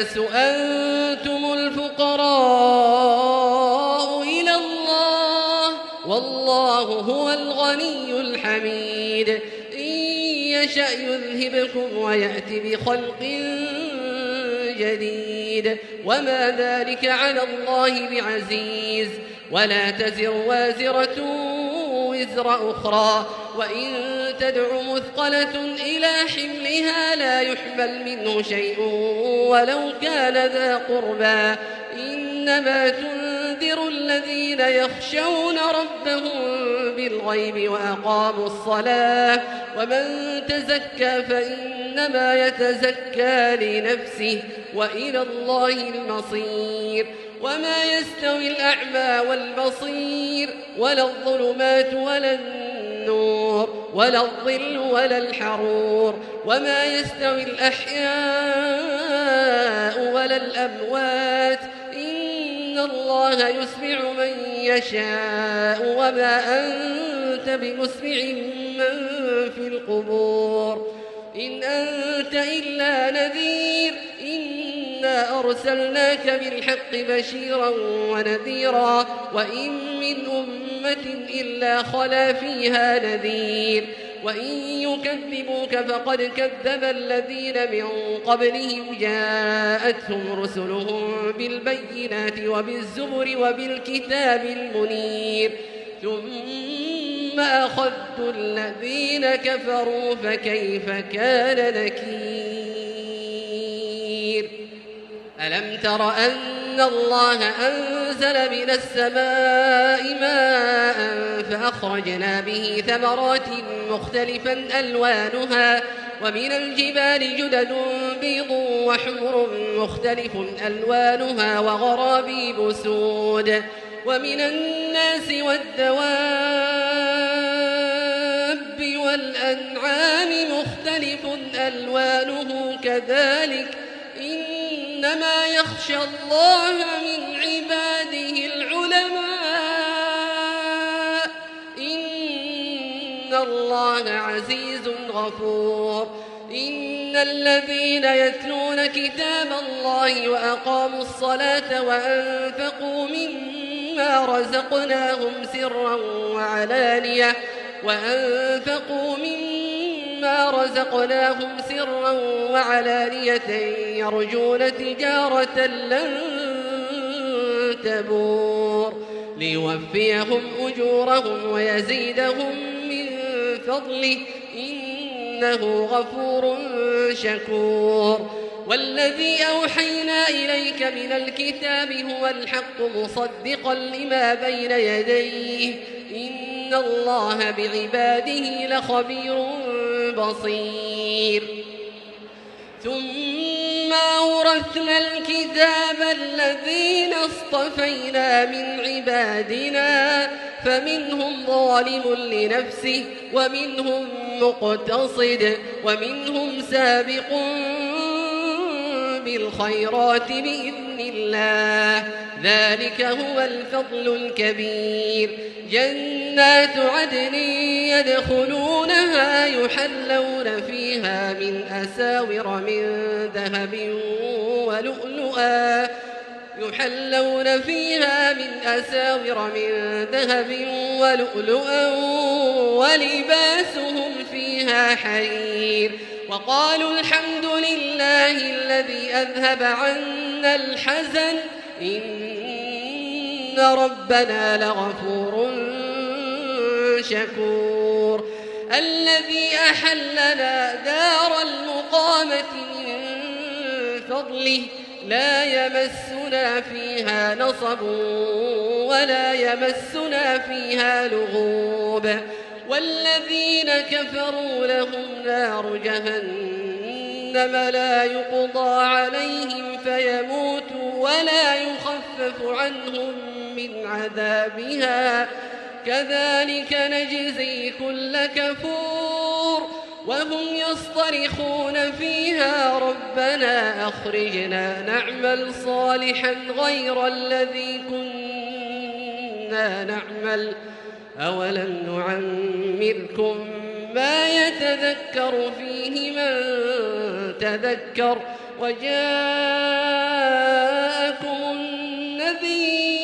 الناس أنتم الفقراء إلى الله والله هو الغني الحميد إن يشأ يذهبكم ويأتي بخلق جديد وما ذلك على الله بعزيز ولا تزر وازرة وزر أخرى وإن تدع مثقلة إلى حملها لا يحمل منه شيء ولو كان ذا قربى إنما تنذر الذين يخشون ربهم بالغيب وأقاموا الصلاة ومن تزكى فإنما يتزكى لنفسه وإلى الله المصير وما يستوي الأعمى والبصير ولا الظلمات ولا النور ولا الظل ولا الحرور وما يستوي الأحياء ولا الأموات إن الله يسمع من يشاء وما أنت بمسمع من في القبور إن أنت إلا نذير إنا أرسلناك بالحق بشيرا ونذيرا وإن من أمة إلا خلا فيها نذير وإن يكذبوك فقد كذب الذين من قبلهم جاءتهم رسلهم بالبينات وبالزبر وبالكتاب المنير ثم أخذت الذين كفروا فكيف كان نكير ألم تر أن الله أنزل من السماء ماء فأخرجنا به ثمرات مختلفا ألوانها ومن الجبال جدد بيض وحمر مختلف ألوانها وغرابيب سود ومن الناس والدواب والأنعام مختلف ألوانه كذلك إنما يخشى الله من عباده العلماء إن الله عزيز غفور إن الذين يتلون كتاب الله وأقاموا الصلاة وأنفقوا مما رزقناهم سرا وعلانية يرجون تجارة لن تبور ليوفيهم أجورهم ويزيدهم من فضله إنه غفور شكور والذي أوحينا إليك من الكتاب هو الحق مصدقا لما بين يديه إن الله بعباده لخبير بصير ثم أورثنا الكتاب الذين اصطفينا من عبادنا فمنهم ظالم لنفسه ومنهم مقتصد ومنهم سابق بالخيرات بإذن الله ذلك هو الفضل الكبير جنات عدن يدخلونها يحلون فيها من أساور من ذهب ولؤلؤا ولباسهم فيها حرير وقالوا الحمد لله الذي أذهب عنا الحزن إن ربنا لغفور شكور الذي أحلنا دار المقامة من فضله لا يمسنا فيها نصب ولا يمسنا فيها لغوب والذين كفروا لهم نار جهنم لا يقضى عليهم فيموتوا ولا يخفف عنهم من عذابها كذلك نجزي كل كفور وهم يصطرخون فيها ربنا أخرجنا نعمل صالحا غير الذي كنا نعمل أولم نعمركم ما يتذكر فيه من تذكر وجاءكم النذير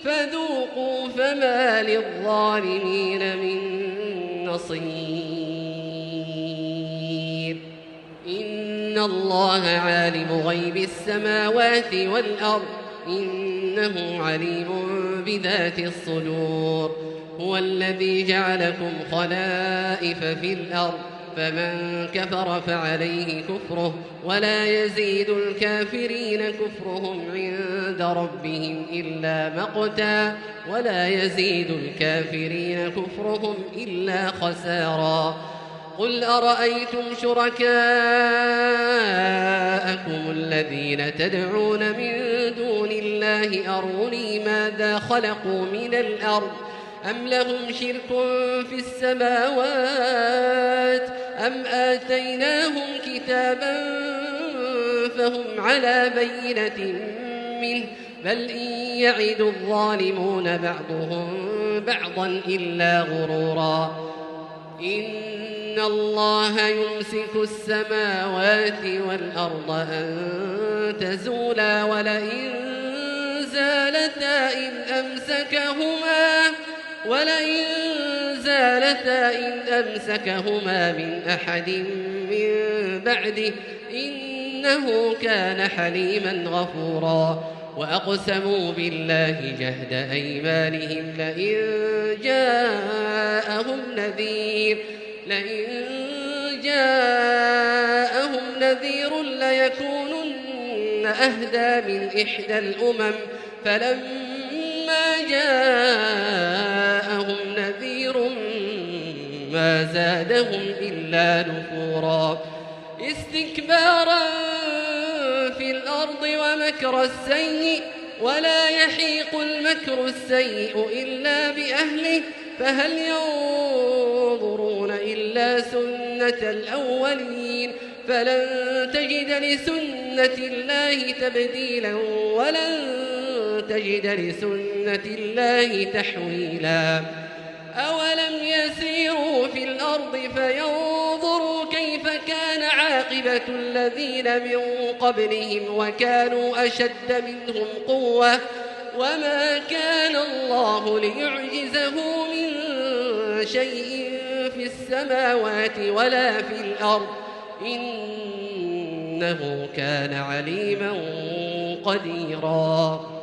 فذوقوا فما للظالمين من نصير إن الله عالم غيب السماوات والأرض إنه عليم بذات الصدور هو الذي جعلكم خلائف في الأرض فمن كفر فعليه كفره ولا يزيد الكافرين كفرهم عند ربهم إلا مقتا ولا يزيد الكافرين كفرهم إلا خسارا قل أرأيتم شركاءكم الذين تدعون من دون الله أروني ماذا خلقوا من الأرض أم لهم شرك في السماوات أم آتيناهم كتابا فهم على بينة منه بل إن يعد الظالمون بعضهم بعضا إلا غرورا إن الله يمسك السماوات والأرض أن تزولا ولئن زالتا إن أمسكهما من أحد من بعده إنه كان حليما غفورا وأقسموا بالله جهد أيمانهم لئن جاءهم نذير ليكونن أهدى من إحدى الأمم فلما جاءهم نذير ما زادهم إلا نفورا استكبارا في الأرض ومكر السيء ولا يحيق المكر السيء إلا بأهله فهل ينظرون إلا سنة الأولين فلن تجد لسنة الله تبديلا ولن تجد لسنة الله تحويلا أولم يسيروا في الأرض فينظروا كيف كان عاقبة الذين من قبلهم وكانوا أشد منهم قوة وما كان الله ليعجزه من شيء في السماوات ولا في الأرض إنه كان عليما قديرا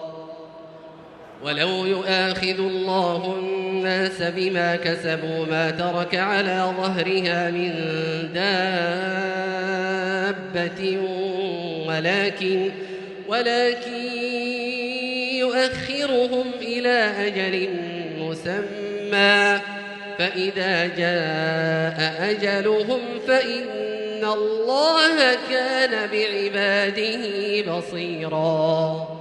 ولو يؤاخذ الله الناس بما كسبوا ما ترك على ظهرها من دابة ولكن يؤخرهم إلى أجل مسمى فإذا جاء أجلهم فإن الله كان بعباده بصيراً